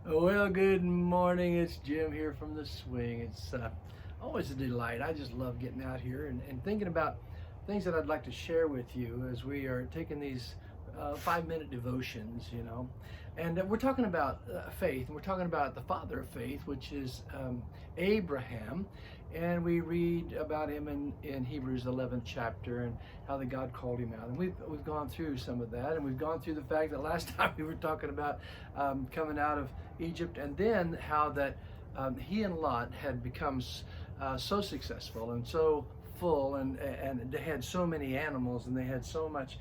Well, good morning. It's Jim here from the swing. It's always a delight. I just love getting out here and thinking about things that I'd like to share with you as we are taking these 5-minute devotions, And we're talking about faith, and we're talking about the father of faith, which is Abraham. And we read about him in Hebrews 11th chapter and how that God called him out. And we've gone through some of that, and we've gone through the fact that last time we were talking about coming out of Egypt, and then how that he and Lot had become so successful and so full, and they had so many animals, and they had so much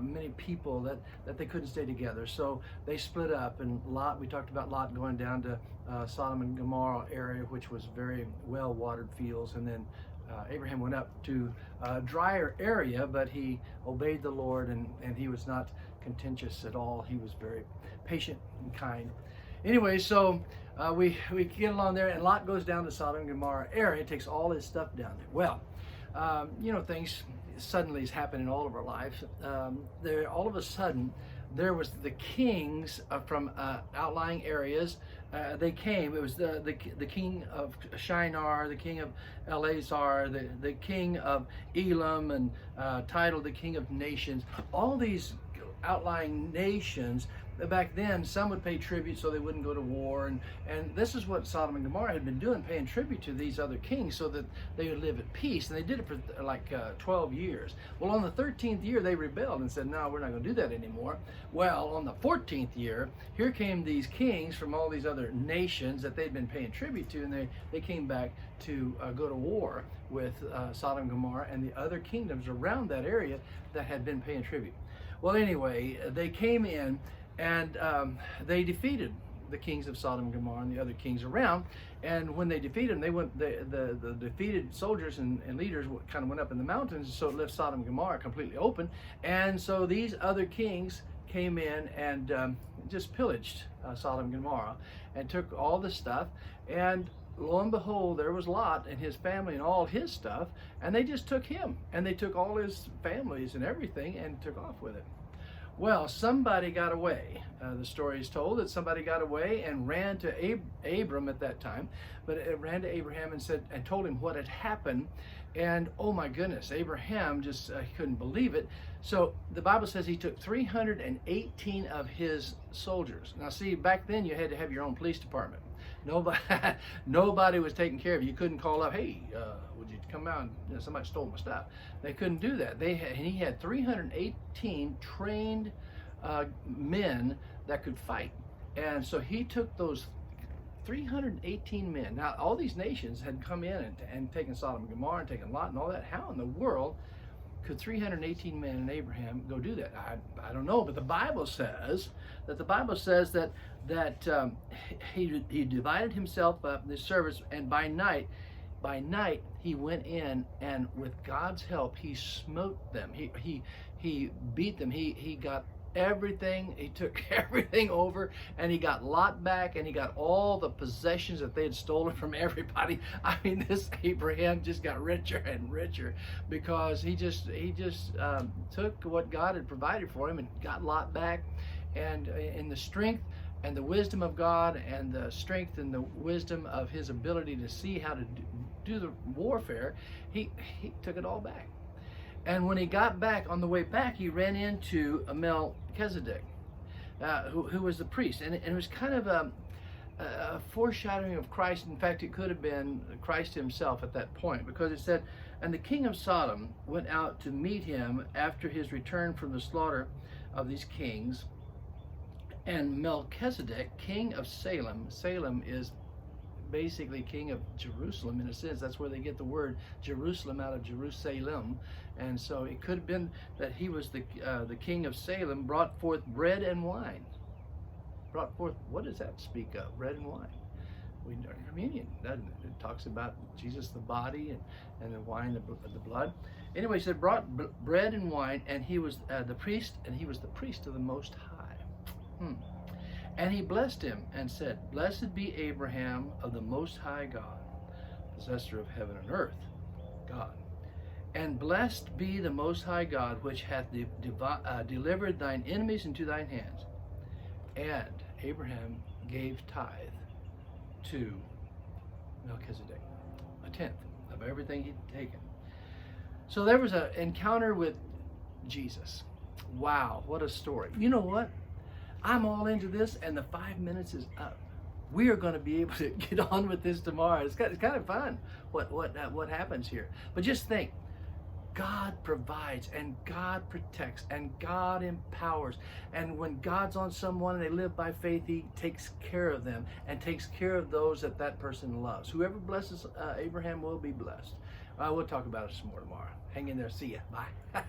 many people that they couldn't stay together. So they split up, and Lot, we talked about Lot going down to Sodom and Gomorrah area, which was very well watered fields, and then Abraham went up to a drier area, but he obeyed the Lord, and he was not contentious at all. He was very patient and kind. Anyway, so we get along there, and Lot goes down to Sodom and Gomorrah area, takes all his stuff down there. Well, things suddenly is happening in all of our lives. There, all of a sudden, there was the kings from outlying areas. They came. It was the king of Shinar, the king of Eleazar, the king of Elam, and titled the king of nations. All these outlying nations. Back then, some would pay tribute so they wouldn't go to war, and this is what Sodom and Gomorrah had been doing, paying tribute to these other kings so that they would live at peace. And they did it for like 12 years. Well, on the 13th year, they rebelled and said, no, we're not going to do that anymore. Well, on the 14th year, here came these kings from all these other nations that they'd been paying tribute to, and they came back to go to war with Sodom and Gomorrah and the other kingdoms around that area that had been paying tribute. Well, anyway, they came in, and they defeated the kings of Sodom and Gomorrah and the other kings around. And when they defeated them, they went. The defeated soldiers and leaders kind of went up in the mountains, so it left Sodom and Gomorrah completely open. And so these other kings came in and just pillaged Sodom and Gomorrah and took all the stuff. And lo and behold, there was Lot and his family and all his stuff, and they just took him, and they took all his families and everything and took off with it. Well, somebody got away. The story is told that somebody got away and ran to Abram at that time, but it ran to Abraham and told him what had happened. And oh my goodness, Abraham just couldn't believe it. So the Bible says he took 318 of his soldiers. Now see, back then you had to have your own police department. Nobody was taking care of you. You couldn't call up, hey, would you come out? Somebody stole my stuff. They couldn't do that. He had 318 trained men that could fight. And so he took those 318 men. Now, all these nations had come in and taken Sodom and Gomorrah and taken Lot and all that. How in the world could 318 men and Abraham go do that? I don't know, but the Bible says that he divided himself up in this service, and by night he went in, and with God's help he smote them. He beat them. He got everything. He took everything over, and he got Lot back, and he got all the possessions that they had stolen from everybody. I mean, this Abraham just got richer and richer because he just took what God had provided for him and got Lot back. And in the strength and the wisdom of God, and the strength and the wisdom of his ability to see how to do the warfare, he took it all back. And when he got back, on the way back, he ran into Melchizedek, who was the priest. And it was kind of a foreshadowing of Christ. In fact, it could have been Christ himself at that point, because it said, and the king of Sodom went out to meet him after his return from the slaughter of these kings. And Melchizedek, king of Salem, Salem is basically king of Jerusalem in a sense. That's where they get the word Jerusalem, out of Jerusalem. And so it could have been that he was the king of Salem, brought forth bread and wine. Brought forth, what does that speak of? Bread and wine. We know communion, doesn't it? It talks about Jesus, the body, and the wine, the blood. Anyway, he said brought bread and wine, and he was the priest, and he was the priest of the Most High. And he blessed him and said, blessed be Abraham of the Most High God, possessor of heaven and earth, God. And blessed be the Most High God, which hath delivered thine enemies into thine hands. And Abraham gave tithe to Melchizedek, a tenth of everything he'd taken. So there was an encounter with Jesus. Wow, what a story. You know what? I'm all into this, and the 5 minutes is up. We are going to be able to get on with this tomorrow. It's kind of fun what happens here. But just think, God provides and God protects and God empowers. And when God's on someone and they live by faith, he takes care of them and takes care of those that that person loves. Whoever blesses Abraham will be blessed. We'll talk about it some more tomorrow. Hang in there. See ya. Bye.